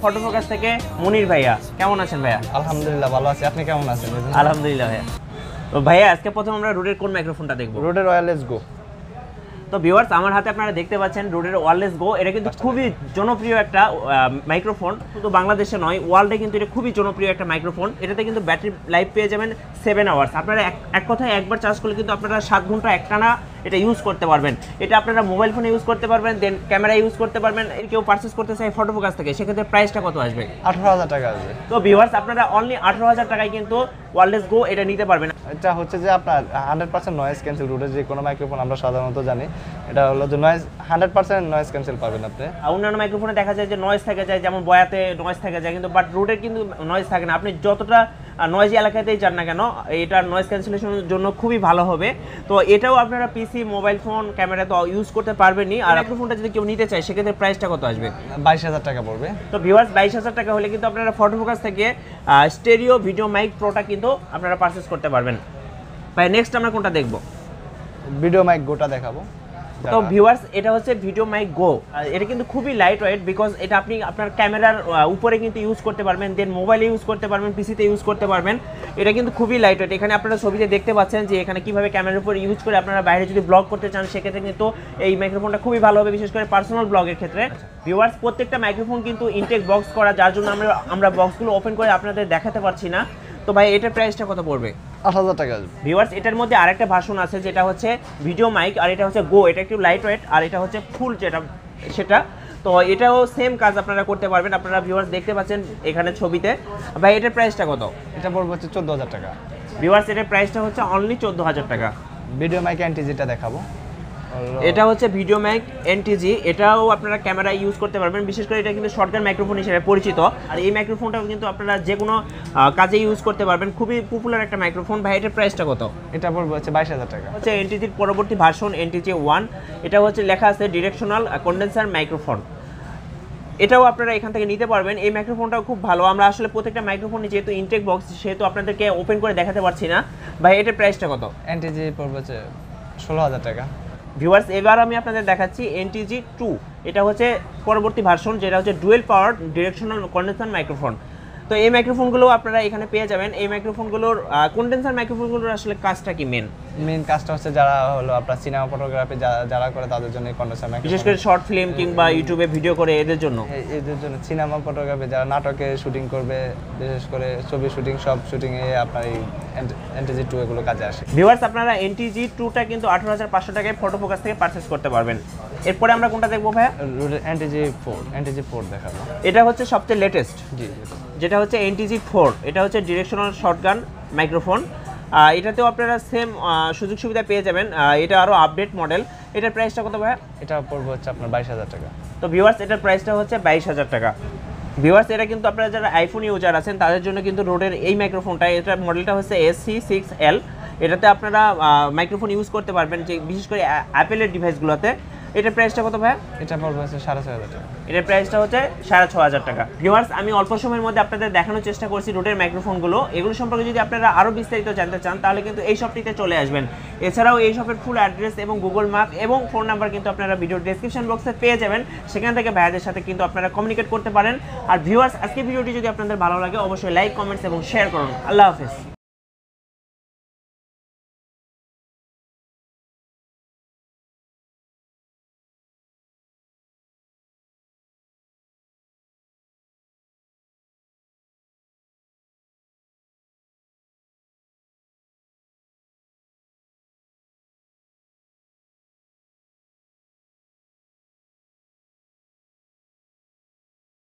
Photo focus থেকে মনির ভাইয়া। কেমন আছেন ভাইয়া? আলহামদুলিল্লাহ ভালো আছি, আপনি কেমন আছেন? আলহামদুলিল্লাহ ভাইয়া। তো ভাইয়া আজকে প্রথম আমরা রোডের কোন মাইক্রোফোনটা দেখবো? রোডের ওয়্যারলেস গো। তো ভিউয়ার্স, আমার হাতে আপনারা দেখতে পাচ্ছেন রোডের ওয়্যারলেস গো। এটা কিন্তু খুবই জনপ্রিয় একটা মাইক্রোফোন, শুধু বাংলাদেশে নয় ওয়ার্ল্ডে কিন্তু এটা খুবই জনপ্রিয় একটা মাইক্রোফোন। এটাতে কিন্তু ব্যাটারি লাইফ পেয়ে যাবেন 7 আওয়ার্স। আপনারা এক কথায় একবার চার্জ করলে কিন্তু আপনারা 7 ঘন্টা একটানা এটা ইউজ করতে পারবেন। এটা আপনারা মোবাইল ফোনে ইউজ করতে পারবেন, দেন ক্যামেরা ইউজ করতে পারবেন। কেউ পারচেস করতে চাই ফটো ফোকাস থেকে, সেক্ষেত্রে প্রাইসটা কত আসবে? 18,000 টাকা আসবে। তো ভিউয়ার্স, আপনারা অনলি 18,000 টাকায় কিন্তু ওয়্যারলেস গো এটা নিতে পারবেন। এটা হচ্ছে যে আপনার 100% নয়েজ ক্যান্সেল। রোডের যে কোনো মাইক্রোফোন আমরা সাধারণত জানি, এটা হলো যে নয়েজ 100% নয়েজ ক্যান্সেল পাবেন আপনি। অন্যান্য মাইক্রোফোনে দেখা যায় যে নয়েজ থেকে যায়, যেমন বয়াতে নয়েজ থেকে যায়, কিন্তু বাট রোডের কিন্তু নয়েজ থাকে না। আপনি যতটা নয়েজি এলাকাতেই যান না কেন, এটা নয়েজ ক্যান্সেলেশনের জন্য খুবই ভালো হবে। তো এটাও আপনারা পিসি, মোবাইল ফোন, ক্যামেরা তো ইউজ করতে পারবেনই। আর মাইক্রোফোনটা যদি কেউ নিতে চায় সেক্ষেত্রে প্রাইসটা কত আসবে? 22,000 টাকা পড়বে। তো ভিউয়ার্স, 22,000 টাকা হলে কিন্তু আপনারা ফটো ফোকাস থেকে স্টেরিও ভিডিও মাইক প্রোটা কিন্তু আপনারা পারচেস করতে পারবেন। ভাই নেক্সট আমরা কোনটা দেখবো? ভিডিও মাইক গোটা দেখাবো। তো ভিউয়ার্স, এটা হচ্ছে ভিডিও মাইক গো। এটা কিন্তু খুবই লাইট ওয়েট, বিকজ এটা আপনি আপনার ক্যামেরার উপরে কিন্তু ইউজ করতে পারবেন, দেন মোবাইলে ইউজ করতে পারবেন, পিসিতে ইউজ করতে পারবেন। এটা কিন্তু খুবই লাইট ওয়েট। এখানে আপনারা ছবিতে দেখতে পাচ্ছেন যে এখানে কিভাবে ক্যামেরার উপর ইউজ করে আপনারা বাইরে যদি ব্লগ করতে চান সেক্ষেত্রে কিন্তু এই মাইক্রোফোনটা খুবই ভালো হবে, বিশেষ করে পার্সোনাল ব্লগের ক্ষেত্রে। ভিউয়ার্স, প্রত্যেকটা মাইক্রোফোন কিন্তু ইনটেক বক্স করা, যার জন্য আমরা বক্সগুলো ওপেন করে আপনাদের দেখাতে পারছি না। তো ভাই এটার প্রাইসটা কত পড়বে? 8,000 টাকা আসবে। ভিউয়ার্স, এটার মধ্যে আরেকটা ভার্সন আছে যেটা হচ্ছে ভিডিও মাইক, আর এটা হচ্ছে গো। এটা একটু লাইট ওয়েট, আর এটা হচ্ছে ফুল যেটা সেটা। তো এটাও সেম কাজ আপনারা করতে পারবেন। আপনারা ভিউয়ার্স দেখতে পাচ্ছেন এখানে ছবিতে। ভাই এটার প্রাইসটা কত? এটা পড়বে হচ্ছে 14,000 টাকা। ভিউয়ার্স, এটার প্রাইসটা হচ্ছে অনলি 14,000 টাকা। ভিডিও মাইক এনটি যেটা দেখাবো, এটা হচ্ছে ভিডিও মাইক এনটিজি। এটাও আপনারা ক্যামেরা ইউজ করতে পারবেন, বিশেষ করে এটা কিন্তু শর্টগান মাইক্রোফোন হিসেবে পরিচিত। আর এই মাইক্রোফোনটাও কিন্তু আপনারা যে কোনো কাজে ইউজ করতে পারবেন, খুবই পপুলার একটা মাইক্রোফোন। ভাই এটার প্রাইসটা কত? এটা পড়বে হচ্ছে 22,000 টাকা। হচ্ছে এনটিজির পরবর্তী ভার্সন এনটিজি 1। এটা হচ্ছে লেখা আছে ডিরেকশনাল কন্ডেন্সার মাইক্রোফোন। এটাও আপনারা এখান থেকে নিতে পারবেন। এই মাইক্রোফোনটাও খুব ভালো। আমরা আসলে প্রত্যেকটা মাইক্রোফোনে যেহেতু ইনটেক বক্স, সেহেতু আপনাদেরকে ওপেন করে দেখাতে পারছি না। ভাই এটার প্রাইসটা কত? এনটিজি পড়বে হচ্ছে 16,000 টাকা। ভিউয়ার্স, এবার আমি আপনাদের দেখাচ্ছি এনটিজি 2। এটা হচ্ছে পরবর্তী ভার্সন, যেটা হচ্ছে ডুয়েল পাওয়ার ডিরেকশনাল কন্ডেন্সার মাইক্রোফোন। তো এই মাইক্রোফোনগুলো আপনারা এখানে পেয়ে যাবেন। এই মাইক্রোফোনগুলোর কন্ডেন্সার মাইক্রোফোনগুলোর আসলে কাজটা কি? মেন কাজটা হচ্ছে যারা হলো আপনার সিনেমা ফটোগ্রাফি যারা করে তাদের জন্য কন্ডেন্সার মাইক্রোফোন, বিশেষ করে শর্ট ফিল্ম কিংবা ইউটিউবে ভিডিও করে এদের জন্য। এদের জন্য সিনেমা ফটোগ্রাফি যারা নাটকে শুটিং করবে, বিশেষ করে ছবি শুটিং, সব শুটিংয়ে আপনার এই এনটিজি 2 এগুলো কাজে আসে। ভিউয়ার্স, আপনারা এনটিজি 2টা কিন্তু 18,500 টাকায় ফটো ফোকাস থেকে পারচেস করতে পারবেন। এরপরে আমরা কোনটা দেখবো ভাইয়া? এনটিজি 4 দেখাবো। এটা হচ্ছে সবচেয়ে লেটেস্ট, জি, যেটা হচ্ছে এনটিজি 4। এটা হচ্ছে ডিরেকশনাল শর্টগান মাইক্রোফোন। এটাতেও আপনারা সেম সুযোগ সুবিধা পেয়ে যাবেন। এটা আরও আপডেট মডেল। এটার প্রাইসটা কত ভাইয়া? এটা পড়বে হচ্ছে আপনার 22,000 টাকা। তো ভিউয়ার্স, এটার প্রাইসটা হচ্ছে 22,000 টাকা। ভিউয়ার্স, এটা কিন্তু আপনারা যারা আইফোন ইউজার আছেন তাদের জন্য কিন্তু রোডের এই মাইক্রোফোনটা, এটার মডেলটা হচ্ছে SC6L। এটাতে আপনারা মাইক্রোফোন ইউজ করতে পারবেন, যে বিশেষ করে অ্যাপেলের ডিভাইসগুলোতে। এটার প্রাইসটা কত ভাই? এটা পড়বে হচ্ছে 6,500 টাকা। এটার প্রাইসটা হচ্ছে 6,500 টাকা। ভিউয়ার্স, আমি অল্প সময়ের মধ্যে আপনাদের দেখানোর চেষ্টা করছি রোডের মাইক্রোফোনগুলো। এগুলো সম্পর্কে যদি আপনারা আরও বিস্তারিত জানতে চান তাহলে কিন্তু এই শপটিতে চলে আসবেন। এছাড়াও এই শপের ফুল অ্যাড্রেস এবং গুগল ম্যাপ এবং ফোন নাম্বার কিন্তু আপনারা ভিডিওর ডেসক্রিপশন বক্সে পেয়ে যাবেন। সেখান থেকে ভাইয়াদের সাথে কিন্তু আপনারা কমিউনিকেট করতে পারেন। আর ভিউয়ার্স, আজকে ভিডিওটি যদি আপনাদের ভালো লাগে অবশ্যই লাইক, কমেন্টস এবং শেয়ার করুন। আল্লাহ হাফেজ।